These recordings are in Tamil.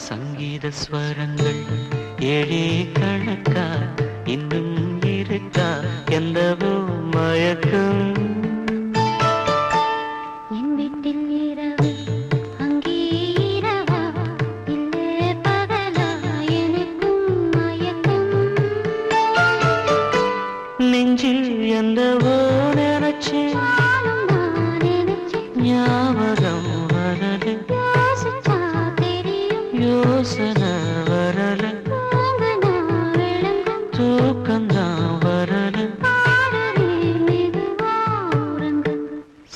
சங்கீத ஸ்வரங்கள் ஏழே கணக்கா இன்னும் இருக்கா என்னவோ மயக்கம் என் வீட்டில் இரவு அங்கே இரவா இல்லே பகலா எனக்கும் மயக்கம் நெஞ்சில் என்னவோ நினைச்சேன் ஞாபகம் வரல யோசனை வரல தூக்கம்தான் வரல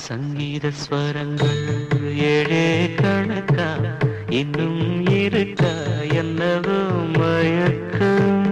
சங்கீத ஸ்வரங்கள் ஏழே கணக்கா இன்னும் இருக்கா என்னவோ மயக்கம்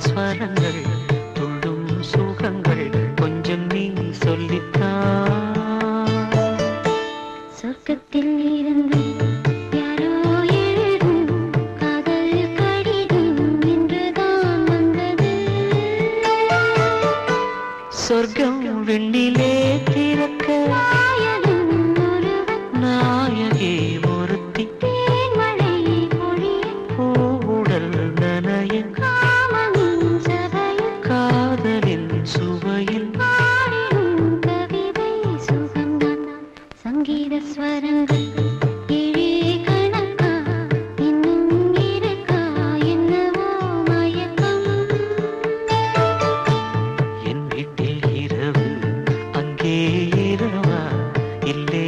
ஸ்வரங்கள் துள்ளும் சுகங்கள் கொஞ்சம் நீ சொல்லித்தா சொர்க்கத்தில் இருந்து யாரோ எழுதும் காதல் கடிதம் என்றுதான் வந்தது சொர்க்கம் விண்ணிலே திறக்க நாயகே ஒருத்தி தேன்மழை பொழிய பூவுடல் நனைய காதலின் சுவையில் கவிதை சுகம்தான் சங்கீத ஸ்வரங்கள் ஏழே கணக்கா இன்னும் இருக்கா என்னவோ மயக்கம் என் வீட்டில் இரவு அங்கே இரவா இல்லே